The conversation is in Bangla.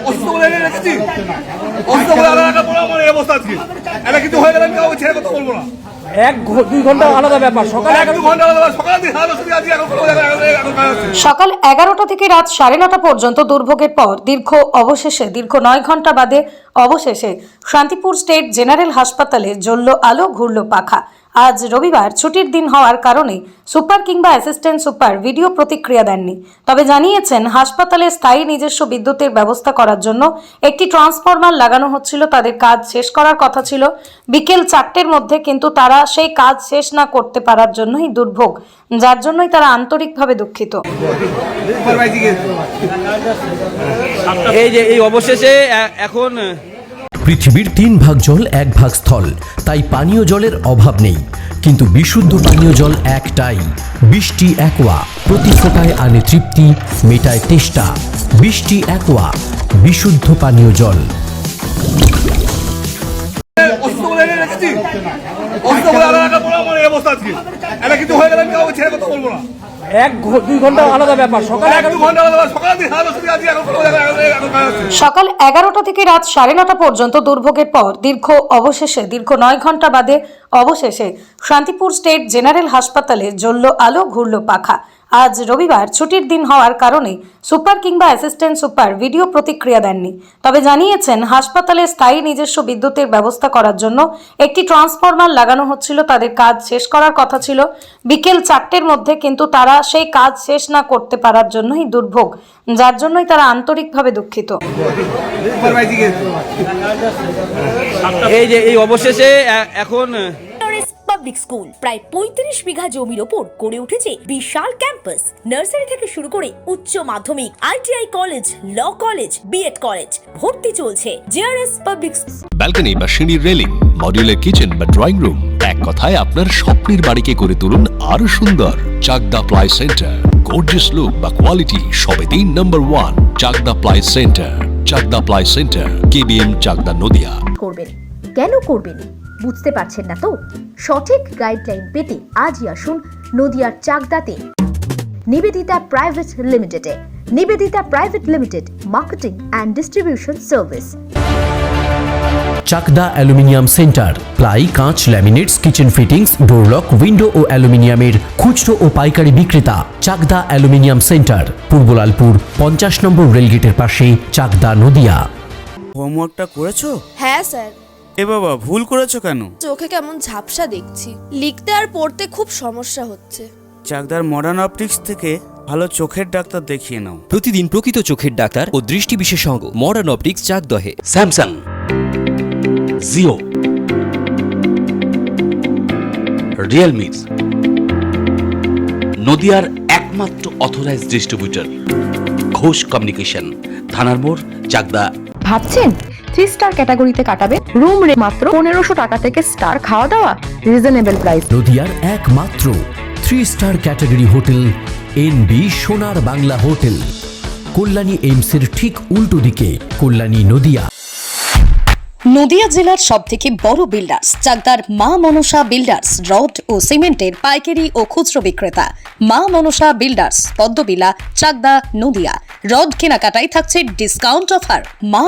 অসুস্থ বলে রেখেছি, অসুস্থ বলে আলাদা রাখার পরে আমার এই অবস্থা আজকে। এটা কিছু হয়ে গেলে আমি কাউকে ছেড়ে কথা বলবো না। 1-2 ঘন্টা আলাদা ব্যাপার। সকাল 11টা থেকে রাত 9:30 পর্যন্ত দুর্ভোগের পর দীর্ঘ 9 ঘন্টা বাদে অবশেষে শান্তিপুর স্টেট জেনারেল হাসপাতালে জ্বলল আলো, ঘুরল পাখা। আজ রবিবার ছুটির দিন হওয়ার কারণে সুপার কিংবা অ্যাসিস্ট্যান্ট সুপার ভিডিও প্রতিক্রিয়া দেননি। তবে জানিয়েছেন হাসপাতালে স্থায়ী নিজস্ব বিদ্যুতের ব্যবস্থা করার জন্য একটি ট্রান্সফরমার লাগানো হচ্ছিল, তাদের কাজ শেষ করার কথা ছিল বিকেল 4টের মধ্যে, কিন্তু তারা সেই কাজ শেষ না করতে পারার জন্যই দুর্ভোগ, যার জন্যই তারা আন্তরিকভাবে দুঃখিত। এই অবশেষে এখন পৃথিবীর 3 ভাগ জল 1 ভাগ স্থল, তাই পানীয় জলের অভাব নেই, কিন্তু বিশুদ্ধ পানীয় জল একটাই, বৃষ্টি অ্যাকোয়া। প্রতি ফোঁটায় আনে তৃপ্তি, মেটায় তেষ্টা। বৃষ্টি অ্যাকোয়া, বিশুদ্ধ পানীয় জল। অসুস্থ বলে রেখেছি, অসুস্থ বলে আলাদা রাখার পরে আমার এই অবস্থা আজকে। এটা কিছু হয়ে গেলে আমি কাউকে ছেড়ে কথা বলবো না। 1-2 ঘন্টা আলাদা ব্যাপার। সকাল 11টা থেকে রাত 9:30 পর্যন্ত দুর্ভোগের পর দীর্ঘ 9 ঘন্টা বাদে অবশেষে শান্তিপুর স্টেট জেনারেল হাসপাতালে জ্বলল আলো, ঘুরল পাখা। আজ রবিবার ছুটির দিন হওয়ার কারণে সুপার কিংবা অ্যাসিস্ট্যান্ট সুপার ভিডিও প্রতিক্রিয়া দেননি। তবে জানিয়েছেন হাসপাতালে স্থায়ী নিজস্ব বিদ্যুতের ব্যবস্থা করার জন্য একটি ট্রান্সফরমার লাগানো হচ্ছিল, তাদের কাজ শেষ করার কথা ছিল বিকেল 4টের মধ্যে, কিন্তু তারা সেই কাজ শেষ না করতে পারার জন্যই দুর্ভোগ, যার জন্যই তারা আন্তরিকভাবে দুঃখিত। এই অবশেষে এখন পাবলিক স্কুল প্রায় 35 বিঘা জমির ওপর গড়ে উঠেছে বিশাল ক্যাম্পাস। নার্সারি থেকে শুরু করে উচ্চ মাধ্যমিক, ITI college, law college, B Ed college, ভর্তি চলছে। জেআরএস পাবলিক ব্যালকনি বা সিঁড়ির রেলিং, মডিউলার কিচেন বা ড্রয়িং রুম, এক কথায় আপনার স্বপ্নের বাড়িকে করে তুলুন আরো সুন্দর। Chakdah ply centre, gorgeous look বা কোয়ালিটি সবেতেই number 1। Chakdah ply centre, Chakdah ply centre, KBM, Chakdah, Nadia. করবেন কেন করবেন বুঝতে পারছেন না তো? সঠিক গাইডলাইন পেতে আজই আসুন নদিয়ার চাকদাতে নিবেদিতা প্রাইভেট লিমিটেডে। Nivedita private limited, marketing and distribution service. Chakdaha aluminium centre, ply, কাঁচ, laminates, kitchen fittings, door lock, window ও অ্যালুমিনিয়ামের খুচরো ও পাইকারি বিক্রেতা। চাকদা অ্যালুমিনিয়াম সেন্টার, পূর্বলালপুর 50 নম্বর রেলগেটের পাশে, চাকদা, নদিয়া। হোমওয়ার্কটা করেছো? হ্যাঁ স্যার। এ বাবা, ভুল করেছো কেন? চোখে কেমন ঝাপসা দেখছি, লিখতে আর পড়তে খুব সমস্যা হচ্ছে। চাকদার মডার্ন অপটিক্স থেকে ভালো চোখের ডাক্তার দেখিয়ে নাও। প্রতিদিন প্রকৃত চোখের ডাক্তার ও দৃষ্টি বিশেষজ্ঞ মডার্ন অপটিক্স, চাকদহে। স্যামসাং, জিও, রিয়েলমি, নদিয়ার একমাত্র অথরাইজড ডিস্ট্রিবিউটর ঘোষ কমিউনিকেশন, থানার মোড়, চাকদা। ভাবছেন 3 স্টার ক্যাটাগরিতে কাটাবে? রুম রে মাত্র 1500 টাকা থেকে স্টার, খাওয়া দাওয়া রিজনেবল প্রাইস। নদিয়ার একমাত্র 3 স্টার ক্যাটাগরি হোটেল এনবি সোনার বাংলা হোটেল, কল্যাণী এইমসের ঠিক উল্টো দিকে, কল্যাণী, নদিয়া। নদিয়া জেলার সবথেকে বড় বিল্ডার্স চাকদার মা মনসা বিল্ডার্স, রড ও সিমেন্টের পাইকারি ও খুচরো বিক্রেতা। মা মনসা বিল্ডার্স, পদ্মবিলা, চাকদা, নদিয়া। রড কেনাকাটায় থাকছে ডিসকাউন্ট অফার। মা